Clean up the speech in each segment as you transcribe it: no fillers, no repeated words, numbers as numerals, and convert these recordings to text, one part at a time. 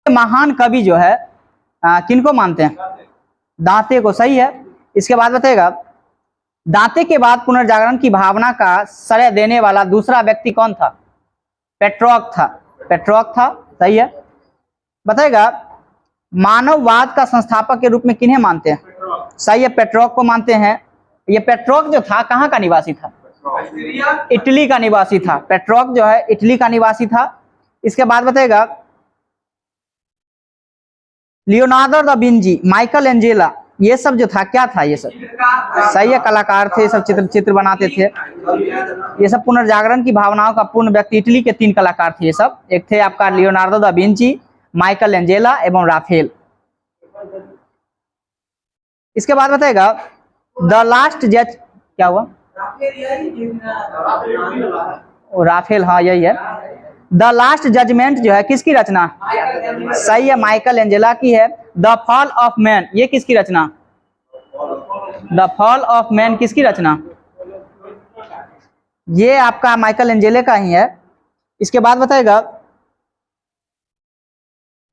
महान कवि जो है किनको मानते हैं? दांते को, सही है। इसके बाद बताइएगा, दांते के बाद पुनर्जागरण की भावना का श्रेय देने वाला दूसरा व्यक्ति कौन था? पेट्रॉक था, पेट्रॉक था, सही है। बताइएगा, मानववाद का संस्थापक के रूप में किन्हें मानते हैं? सही है, पेट्रॉक को मानते हैं। ये पेट्रॉक जो था कहाँ का निवासी था? इटली का निवासी था। पेट्रॉक जो है इटली का निवासी था। इसके बाद बताइएगा, Leonardo da Vinci, Michael Angela, ये सब जो था क्या था? ये सब सही है, कलाकार थे, सब चित्र बनाते थे। ये सब पुनर्जागरण की भावनाओं का पूर्ण व्यक्ति, इटली के 3 कलाकार थे ये सब। एक थे आपका Leonardo da Vinci, Michael Angela एवं राफेल। इसके बाद बताएगा, द लास्ट जज, क्या हुआ? राफेल, हाँ यही है। द लास्ट जजमेंट जो है किसकी रचना? सही है, माइकल एंजेला की है। द फॉल ऑफ मैन, ये किसकी रचना? द फॉल ऑफ मैन किसकी रचना? ये आपका माइकल एंजेले का ही है। इसके बाद बताएगा,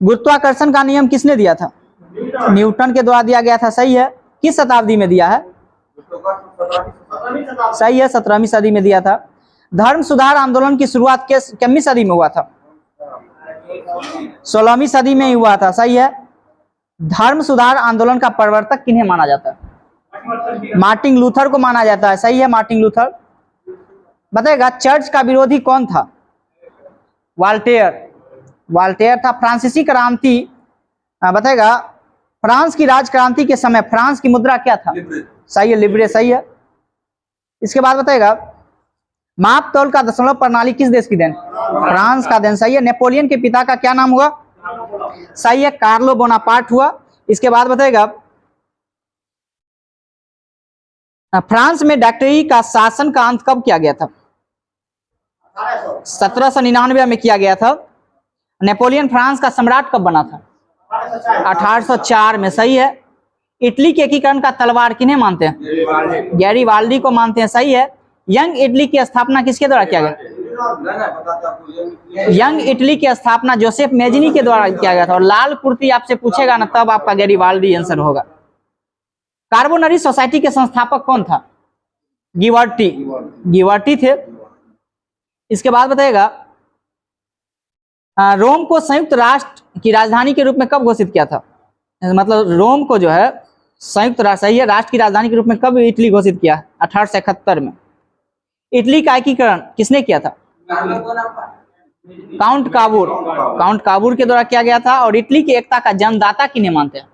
गुरुत्वाकर्षण का नियम किसने दिया था? न्यूटन के द्वारा दिया गया था, सही है। किस शताब्दी में दिया है? सही है, 17वीं सदी में दिया था। धर्म सुधार आंदोलन की शुरुआत कितनी सदी में हुआ था? 16वीं सदी में ही हुआ था, सही है। धर्म सुधार आंदोलन का प्रवर्तक किन्हें माना जाता है? मार्टिन लूथर को माना जाता है, सही है, मार्टिन लूथर। बताएगा, चर्च का विरोधी कौन था? वाल्टेयर, वाल्टेयर था। फ्रांसीसी क्रांति, बताएगा, फ्रांस की राजक्रांति के समय फ्रांस की मुद्रा क्या था? सही है, लिब्रे, सही है। इसके बाद बताएगा, माप तौल का दशमलव प्रणाली किस देश की देन? फ्रांस का देन, सही है। नेपोलियन के पिता का क्या नाम हुआ? सही है, कार्लो बोनापार्ट हुआ। इसके बाद बताएगा, फ्रांस में डॉक्टरी का शासन का अंत कब किया गया था? 1799 में किया गया था। नेपोलियन फ्रांस का सम्राट कब बना था? 1804 में, सही है। इटली के एकीकरण का तलवार किन्हें मानते हैं? गैरीबाल्डी को मानते हैं, सही है। यंग इटली की स्थापना किसके द्वारा किया गया? यंग इटली की स्थापना जोसेफ मेजिनी के द्वारा किया गया था। और लाल कुर्ती आपसे पूछेगा ना, तब आपका गैरीबाल्डी आंसर होगा। कार्बोनरी सोसाइटी के संस्थापक कौन था? गिवर्टी, गिवर्टी थे। इसके बाद बताइएगा, रोम को संयुक्त राष्ट्र की राजधानी के रूप में कब घोषित किया था? मतलब रोम को जो है संयुक्त राष्ट्र, सही है, राष्ट्र की राजधानी के रूप में कब इटली घोषित किया? 1871 में। इटली का एकीकरण किसने किया था? काउंट काबूर, काउंट काबूर के द्वारा किया गया था। और इटली की एकता का जन्मदाता किन्हें मानते हैं?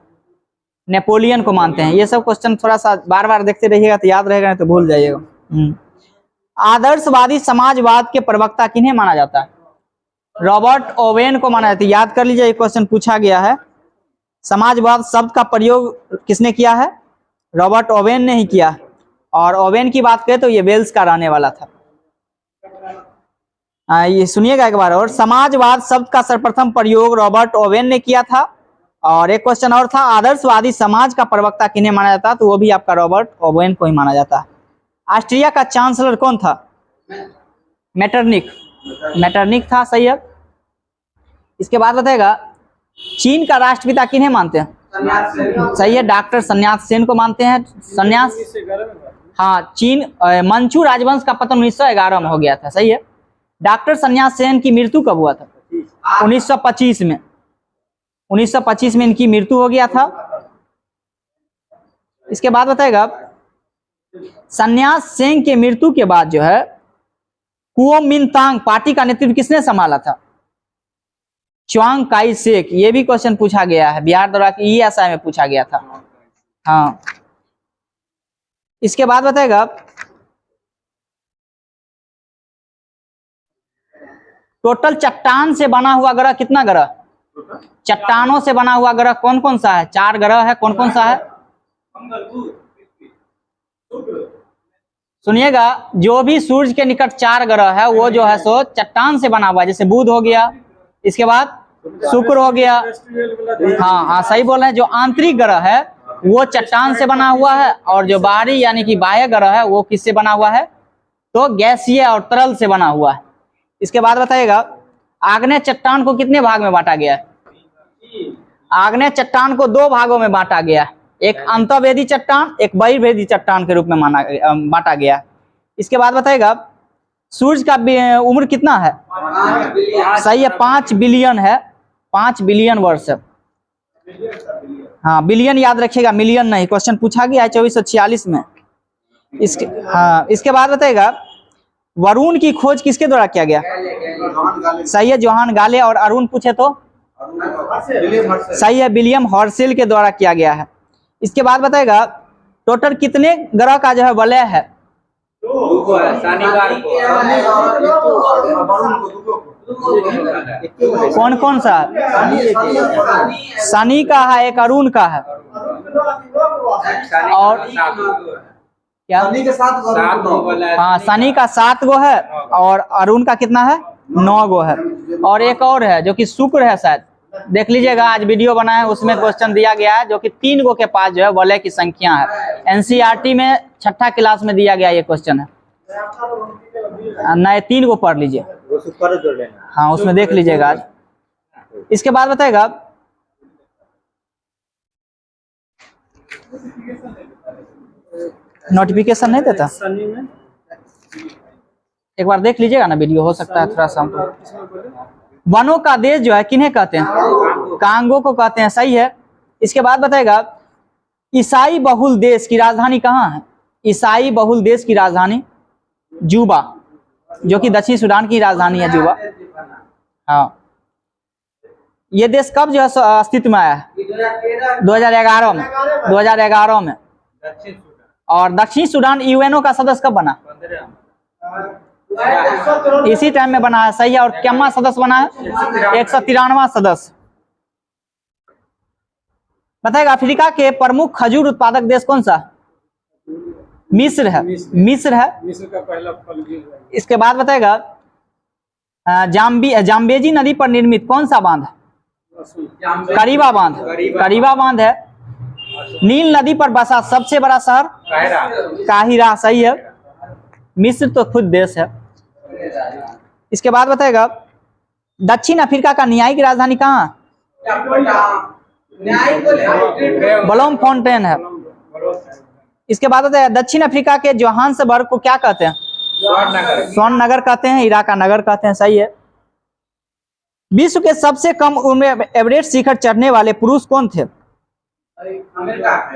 नेपोलियन को मानते हैं। ये सब क्वेश्चन थोड़ा सा बार बार देखते रहिएगा तो याद रहेगा, नहीं तो भूल जाइएगा। आदर्शवादी समाजवाद के प्रवक्ता किन्हें माना जाता है? रॉबर्ट ओवेन को माना जाता है। याद कर लीजिए, क्वेश्चन पूछा गया है। समाजवाद शब्द का प्रयोग किसने किया है? रॉबर्ट ओवेन ने ही किया। और ओवेन की बात करें तो ये वेल्स का रहने वाला था। ये सुनिएगा एक बार और, समाजवाद शब्द का सर्वप्रथम प्रयोग रॉबर्ट ओवेन ने किया था। और एक क्वेश्चन और था, आदर्शवादी समाज का प्रवक्ता किन्हें माना जाता है? तो वो भी आपका रॉबर्ट ओवेन को ही माना जाता है। ऑस्ट्रिया का चांसलर कौन था? मेटरनिक, मेटरनिक था, सही है। इसके बाद बताएगा, चीन का राष्ट्रपिता किन्हें मानते हैं? सही है, डॉक्टर सन्यास सेन को मानते हैं। सन्यास, हाँ, चीन मंचू राजवंश का पतन 1911 में हो गया था, सही है। डॉक्टर सन्यास सेन की मृत्यु कब हुआ था? 1925 में। 1925 में इनकी मृत्यु हो गया था। इसके बाद बताएगा, सन्यास सेन के मृत्यु के बाद जो है कुओमिंतांग पार्टी का नेतृत्व किसने संभाला था? Chwang Kai Shek. ये भी क्वेश्चन पूछा गया है, बिहार द्वारा ESI में पूछा गया था। हाँ, इसके बाद बताएगा, टोटल चट्टान से बना हुआ ग्रह कितना ग्रह? चट्टानों से बना हुआ ग्रह कौन कौन सा है? 4 ग्रह है। कौन कौन सा है? सुनिएगा, जो भी सूर्य के निकट 4 ग्रह है वो जो है सो चट्टान से बना हुआ है। जैसे बुध हो गया, इसके बाद शुक्र हो गया। हाँ हाँ, सही बोल रहे हैं। जो आंतरिक ग्रह है वो चट्टान से बना हुआ है, और जो बाहरी यानी कि बाह्य ग्रह है वो किससे बना हुआ है? तो गैसीय और तरल से बना हुआ है। इसके बाद बताइएगा, आग्नेय चट्टान को कितने भाग में बांटा गया है? आग्नेय चट्टान को दो भागों में बांटा गया, एक अंतर्वेदी चट्टान, एक बहिर्वेदी चट्टान के रूप में बांटा गया। इसके बाद बताएगा सूर्य का उम्र कितना है? सही है, 5 बिलियन है, 5 बिलियन वर्ष। हाँ बिलियन याद रखिएगा, मिलियन नहीं, क्वेश्चन पूछा गया है 2446 में। इसके बाद बताएगा वरुण की खोज किसके द्वारा किया गया? सही है, जोहान गाले। और अरुण पूछे तो सही है, विलियम हर्शेल के द्वारा किया गया है। इसके बाद बताएगा टोटल कितने ग्रह का जो है वलय है? कौन कौन सा? शनि का है, एक अरुण का है, और क्या? हाँ शनि का 7 गो है और अरुण का कितना है? 9 गो है। और एक और है जो कि शुक्र है, शायद देख लीजिएगा, आज वीडियो बनाए उसमें क्वेश्चन दिया गया है जो कि 3 गो के पास जो है वलय की संख्या है। एनसीईआरटी में 6ठी क्लास में दिया गया ये क्वेश्चन है। नहीं 3 गो पढ़ लीजिए, हाँ उसमें देख लीजिएगा आज। इसके बाद बताएगा नोटिफिकेशन नहीं देता, एक बार देख लीजिएगा ना वीडियो, हो सकता है थोड़ा सा हमको। वनों का देश जो है किन्हें कहते हैं? कांगो को कहते हैं, सही है। इसके बाद बताएगा ईसाई बहुल देश की राजधानी कहाँ है? ईसाई बहुल देश की राजधानी जूबा, जो कि दक्षिण सूडान की राजधानी है जूबा। हाँ ये देश कब जो है अस्तित्व में आया है? 2011 में, 2011 में। और दक्षिण सूडान यूएनओ का सदस्य कब बना? इसी टाइम में बना है, सही है। और क्या सदस्य बना है? 193वां सदस्य। बताएगा अफ्रीका के प्रमुख खजूर उत्पादक देश कौन सा? मिस्र है, मिस्र है। मिस्र का पहला फल भी है। इसके बाद बताएगा जाम्बेजी नदी पर निर्मित कौन सा बांध? करीबा बांध, करीबा बांध है। नील नदी पर बसा सबसे बड़ा शहर? काहिरा, सही है। मिस्र तो खुद देश है। इसके बाद बताएगा दक्षिण अफ्रीका का न्यायिक राजधानी कहाँ? ब्लोम फाउंटेन है। इसके बाद बताएगा दक्षिण अफ्रीका के जोहान्सबर्ग को क्या कहते हैं? स्वर्ण नगर कहते हैं, हीरा का नगर कहते हैं, सही है। विश्व के सबसे कम उम्र में एवरेस्ट शिखर चढ़ने वाले पुरुष कौन थे?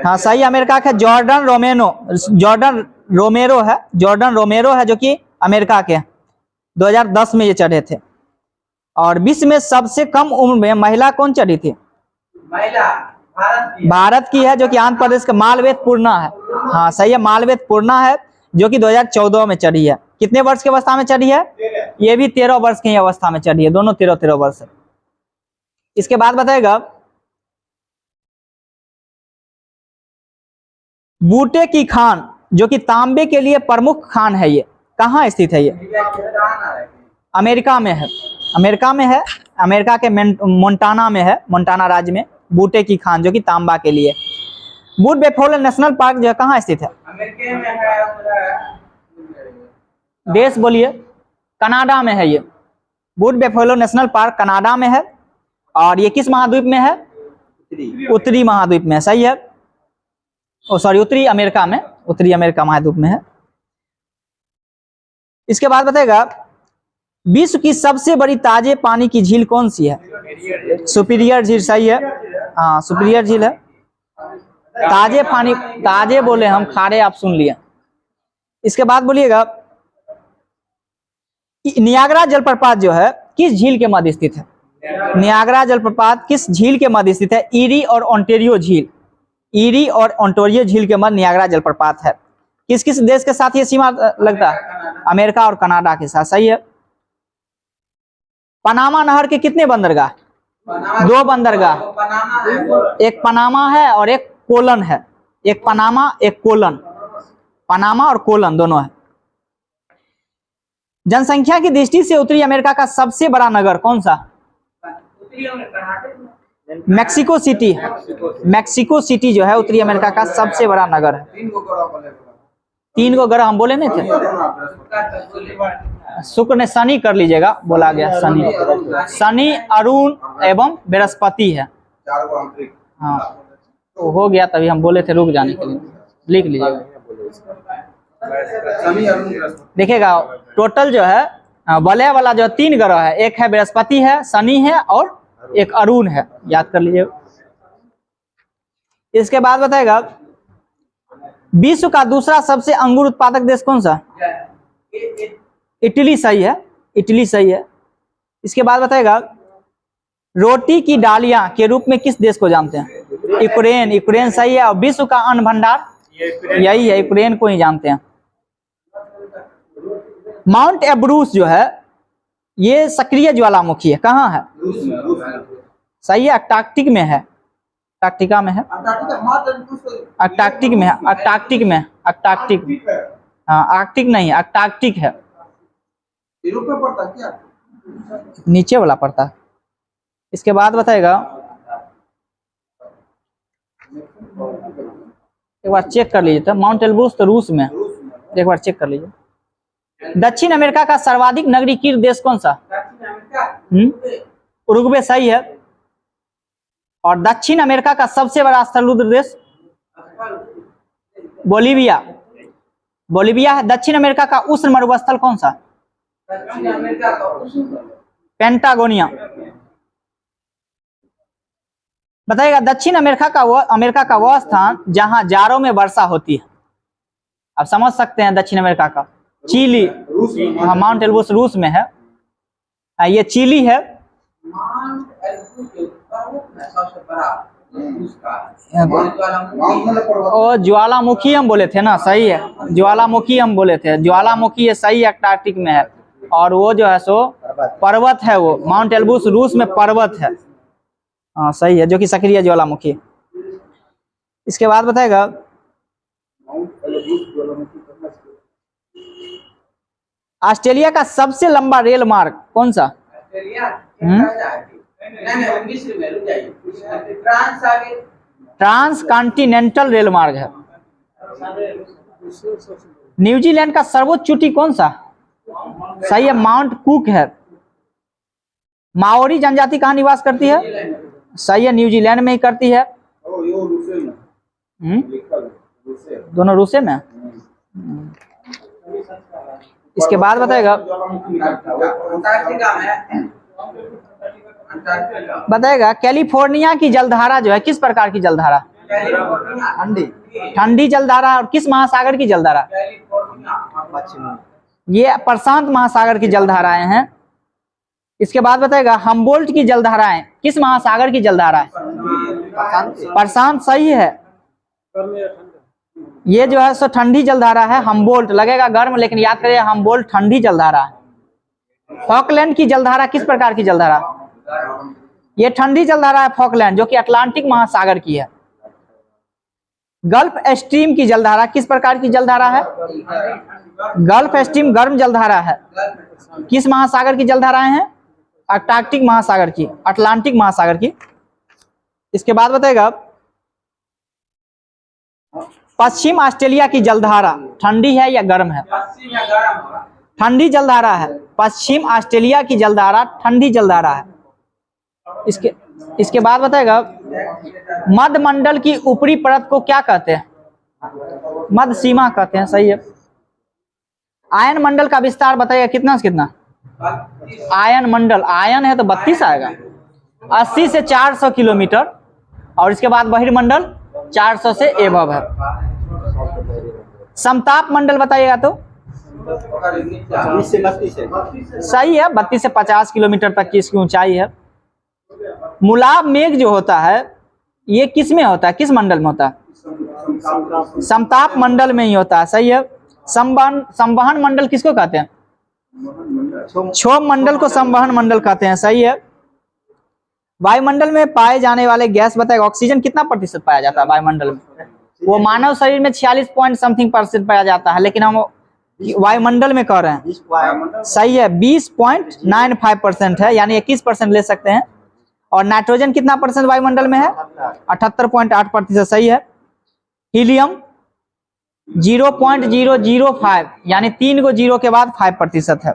हाँ सही, अमेरिका के जॉर्डन रोमेरो है जो कि अमेरिका के 2010 में ये चढ़े थे। और विश्व में सबसे कम उम्र में महिला कौन चढ़ी थी? भारत की है, जो कि आंध्र प्रदेश का मालवेद पूर्णा है। हाँ सही है, मालवेद पूर्णा है जो कि 2014 में चढ़ी है। कितने वर्ष की अवस्था में चढ़ी है? ये भी 13 वर्ष की अवस्था में चढ़ी है, दोनों 13 वर्ष है। इसके बाद बताएगा बूटे की खान जो कि तांबे के लिए प्रमुख खान है, ये कहाँ स्थित है? ये अमेरिका में है, अमेरिका में है, अमेरिका के मोंटाना में है, मोंटाना राज्य में बूटे की खान जो कि तांबा के लिए। बूट बेफोलो नेशनल पार्क जो है कहाँ स्थित है? देश बोलिए। कनाडा में है ये। बूट बेफोलो नेशनल पार्क कनाडा में है। और ये किस महाद्वीप में है? उत्तरी महाद्वीप में, सही है। उत्तरी अमेरिका में, उत्तरी अमेरिका महाद्वीप में है। इसके बाद बताएगा विश्व की सबसे बड़ी ताजे पानी की झील कौन सी है? सुपीरियर झील, सही है। हाँ सुपीरियर झील है। ताजे पानी, ताजे बोले हम, खारे आप सुन लिए। इसके बाद बोलिएगा नियाग्रा जलप्रपात जो है किस झील के मध्य स्थित है? नियाग्रा जलप्रपात किस झील के मध्य स्थित है? ईरी और ओंटारियो झील, ईरी और ओंटारियो झील के मध्य नियाग्रा जलप्रपात है। किस किस देश के साथ ये सीमा लगता है? अमेरिका और कनाडा के साथ, सही है। पनामा नहर के कितने बंदरगाह? 2 बंदरगाह, एक पनामा है और एक कोलन है। एक पनामा, एक कोलन, पनामा और कोलन दोनों है। जनसंख्या की दृष्टि से उत्तरी अमेरिका का सबसे बड़ा नगर कौन सा? Mexico city. मैक्सिको सिटी जो है उत्तरी अमेरिका का सबसे बड़ा नगर है। 3 गो ग्रह हम बोले नहीं थे? शुक्र ने शनि कर लीजिएगा, बोला गया शनि। शनि, अरुण एवं बृहस्पति है। 4 गो आंतरिक। हाँ तो हो गया, तभी हम बोले थे रुक जाने के लिए। लिख लीजिएगा। शनि अरुण बृहस्पति। देखिएगा टोटल जो है वलय वाला जो 3 ग्रह है, एक है बृहस्पति है, शनि है और एक अरुण है, याद कर लीजिए। इसके बाद बताएगा विश्व का दूसरा सबसे अंगूर उत्पादक देश कौन सा? इटली सही है, इटली सही है। इसके बाद बताएगा रोटी की डालियां के रूप में किस देश को जानते हैं? यूक्रेन, यूक्रेन सही है। और विश्व का अन्न भंडार यही है, यूक्रेन को ही जानते हैं। माउंट एब्रूस जो है ये सक्रिय ज्वालामुखी है, कहाँ है? सही है, अंटार्कटिक में है, अंटार्कटिका में है, अंटार्कटिक में है, अंटार्कटिक में, अंटार्कटिक, हाँ आर्कटिक नहीं है, अंटार्कटिक है। यूरोप में पड़ता क्या? नीचे वाला पड़ता है। इसके बाद बताएगा एक बार चेक कर लीजिए, तो माउंट एल्ब्रूस तो रूस में, एक बार चेक कर लीजिए। दक्षिण अमेरिका का सर्वाधिक नगरीकृत देश कौन सा? उरुग्वे सही है। और दक्षिण अमेरिका का सबसे बड़ा स्थलरुद्र देश? बोलिविया, बोलिविया है। दक्षिण अमेरिका का उष्ण मरुस्थल कौन सा? पेंटागोनिया। बताइएगा दक्षिण अमेरिका का वह स्थान जहां जाड़ों में वर्षा होती है, आप समझ सकते हैं दक्षिण अमेरिका का। चिली, हाँ माउंट एल्ब्रूस रूस में है, ये चिली है। और ज्वालामुखी हम बोले थे ना, सही है, ज्वालामुखी हम बोले थे, ज्वालामुखी ये सही अंटार्कटिक में है। और वो जो है सो पर्वत है, वो माउंट एल्ब्रूस रूस में पर्वत है, हाँ सही है, जो कि सक्रिय ज्वालामुखी है। इसके बाद बताएगा ऑस्ट्रेलिया का सबसे लंबा रेल मार्ग कौन सा? ट्रांस कॉन्टिनेंटल रेल मार्ग है। न्यूजीलैंड का सर्वोच्च चोटी कौन सा? सही है, माउंट कुक है। माओरी जनजाति कहाँ निवास करती है? सही है, न्यूजीलैंड में ही करती है। दोनों रूसे में। इसके बाद बताएगा कैलिफोर्निया की जलधारा जो है किस प्रकार की जलधारा? ठंडी जलधारा। और किस महासागर की जलधारा? ये प्रशांत महासागर की जलधाराएं हैं। इसके बाद बताएगा हम्बोल्ट की जलधाराएं किस महासागर की जलधारा है? प्रशांत सही है। ये जो है सो ठंडी जलधारा है, हम्बोल्ट लगेगा गर्म, लेकिन याद करिए हम्बोल्ट ठंडी जलधारा है। फॉकलैंड की जलधारा किस प्रकार की जलधारा? ये ठंडी जलधारा है फॉकलैंड, जो कि अटलांटिक महासागर की है। गल्फ स्ट्रीम की जलधारा किस प्रकार की जलधारा है? गल्फ स्ट्रीम गर्म जलधारा है। किस महासागर की जलधाराएं हैं? अंटार्कटिक महासागर की, अटलांटिक महासागर की। इसके बाद बताएगा पश्चिम ऑस्ट्रेलिया की जलधारा ठंडी है या गर्म है? ठंडी जलधारा है। पश्चिम ऑस्ट्रेलिया की जलधारा ठंडी जलधारा है। इसके बाद बताएगा मध्य मंडल की ऊपरी परत को क्या कहते हैं? मध्य सीमा कहते हैं, सही है। आयन मंडल का विस्तार बताइए कितना से कितना? आयन मंडल, आयन है तो 32 आएगा, 80 से 400 किलोमीटर। और इसके बाद बहिर्मंडल 400 से एबव है। समताप मंडल बताइएगा तो? सही है, 32 से 50 किलोमीटर तक की इसकी ऊंचाई है। मुलाब मेघ जो होता है ये किस में होता है, किस मंडल में होता है? समताप मंडल में ही होता है, सही है। संवहन मंडल किसको कहते हैं? क्षोभ मंडल को संवहन मंडल कहते हैं, सही है। वायुमंडल में पाए जाने वाले गैस बताएगा ऑक्सीजन कितना प्रतिशत पाया जाता है वायुमंडल में? वो मानव शरीर में 46 पॉइंट समथिंग % पाया जाता है, लेकिन हम वायुमंडल में कह रहे हैं, सही है, 20.95% है, यानी 21% ले सकते हैं। और नाइट्रोजन कितना % वायुमंडल में है? 78.8%, सही है। हीलियम 0.005, यानी 3 को 0 के बाद 5% है।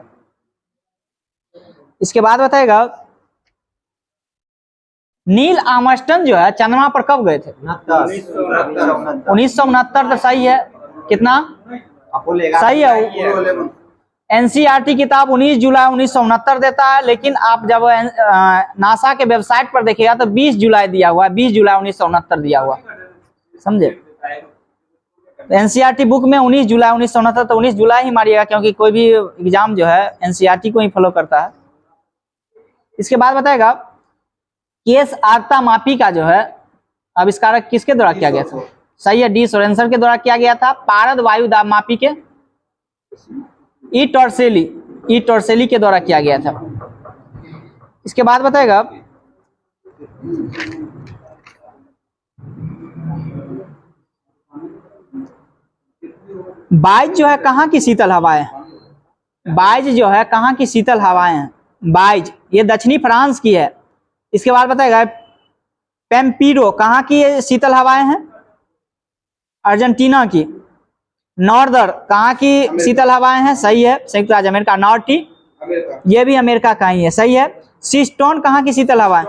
इसके बाद बताएगा नील आर्मस्ट्रांग जो है चंद्रमा पर कब गए थे? 1969। तो सही है। कितना सही है? एनसीईआरटी किताब 19 जुलाई 1969 देता है, लेकिन आप जब नासा के वेबसाइट पर देखिएगा तो 20 जुलाई दिया हुआ है, 20 जुलाई 1969 दिया हुआ, समझे? एनसीईआरटी बुक में 19 जुलाई 1969, तो 19 जुलाई ही मारिएगा, क्योंकि कोई भी एग्जाम जो है एनसीईआरटी को ही फॉलो करता है। इसके बाद बताएगा केस आर्ता मापी का जो है आविष्कारक किसके द्वारा किया गया था? सही है, डी सोरेनसन के द्वारा किया गया था। पारद वायु दाब मापी के ई टॉर्सेली के द्वारा किया गया था। इसके बाद बताएगा बाइज जो है कहाँ की शीतल हवाएं? बाइज जो है कहाँ की शीतल हवाएं हैं? बाइज ये दक्षिणी फ्रांस की है। इसके बाद बताएगा पेम्पीरो कहाँ की शीतल हवाएं हैं? अर्जेंटीना की। नॉर्दर कहाँ की शीतल हवाएं हैं? सही है, संयुक्त राज्य अमेरिका। नॉर्टी ये भी अमेरिका का ही है, सही है। सीस्टोन कहाँ की शीतल हवाएं?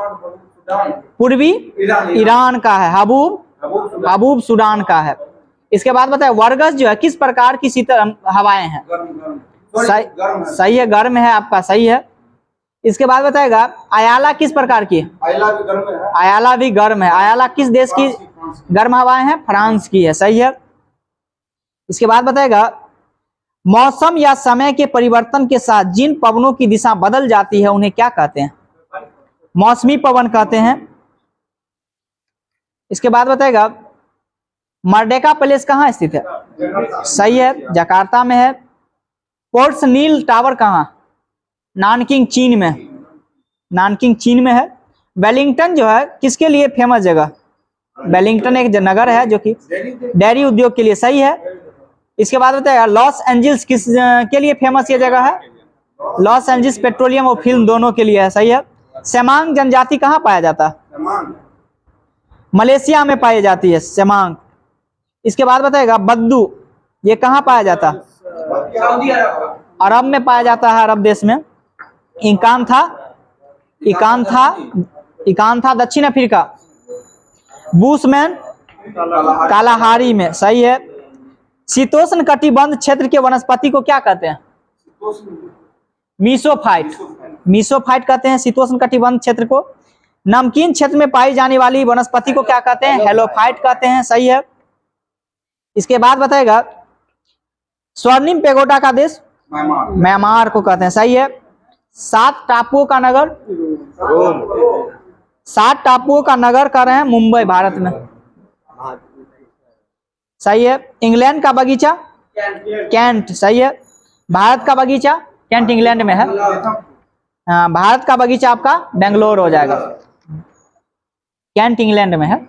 पूर्वी ईरान का है। हबूब सूडान का है। इसके बाद बताए वर्गस जो है किस प्रकार की शीतल हवाएं हैं? सही है, गर्म है आपका, सही है। इसके बाद बताएगा अयाला किस प्रकार की? अयाला भी गर्म है। अयाला किस देश की गर्म हवाएं हैं? फ्रांस की है, सही है। इसके बाद बताएगा मौसम या समय के परिवर्तन के साथ जिन पवनों की दिशा बदल जाती है उन्हें क्या कहते हैं? मौसमी पवन कहते हैं। इसके बाद बताएगा मर्डेका पैलेस कहाँ स्थित है? सही है, जकार्ता में है। पोर्ट्स नील टावर कहाँ? नानकिंग चीन में है। वेलिंगटन जो है किसके लिए फेमस जगह? वेलिंगटन एक नगर है जो कि डेयरी उद्योग के लिए, सही है। इसके बाद बताएगा लॉस एंजल्स किस के लिए फेमस ये जगह है? लॉस एंजल्स पेट्रोलियम और फिल्म दोनों के लिए है, सही है। सेमांग जनजाति कहाँ पाया जाता है? मलेशिया में पाई जाती है सेमांग। इसके बाद बताएगा बद्दू ये कहाँ पाया जाता है? अरब में पाया जाता है, अरब देश में। इकांथा दक्षिण अफ्रीका। बुशमैन कालाहारी में, सही है। शीतोष्ण कटिबंध क्षेत्र के वनस्पति को क्या कहते हैं? मीसोफाइट कहते हैं शीतोष्ण कटिबंध क्षेत्र को। नमकीन क्षेत्र में पाई जाने वाली वनस्पति को क्या कहते हैं? हेलोफाइट कहते हैं, सही है। इसके बाद बताएगा स्वर्णिम पेगोडा का देश? म्यांमार को कहते हैं, सही है। 7 टापुओं का नगर? 7 टापुओं का नगर कर रहे हैं मुंबई, भारत में, सही है। इंग्लैंड का बगीचा? कैंट, सही है। भारत का बगीचा? कैंट इंग्लैंड में है। भारत का बगीचा आपका बेंगलोर हो जाएगा, कैंट इंग्लैंड में है।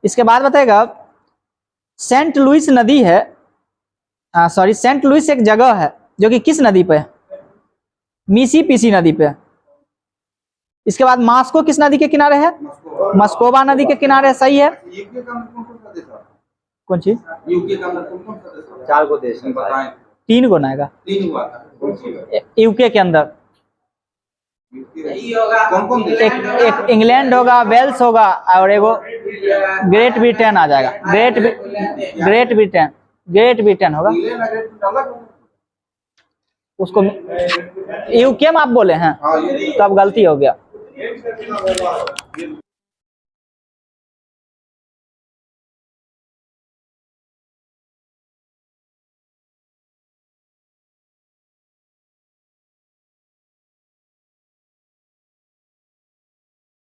इसके बाद बताएगा सेंट लुइस नदी है, सेंट लुइस एक जगह है जो कि किस नदी पे है? मिसिसिपी नदी पे। इसके बाद मास्को किस नदी के किनारे है? मस्कोवा नदी के किनारे, सही है। कौन चीज? यूके का अंदर कौन सा देश है? 4 देश हैं, बताएं। 3 गो नाएगा 3 हुआ था। यूके के अंदर। कौन कौन देश? एक इंग्लैंड होगा, वेल्स होगा और एगो ग्रेट ब्रिटेन आ जाएगा। ग्रेट ब्रिटेन होगा। उसको यूके में आप बोले हैं, हाँ, तो अब गलती हो गया।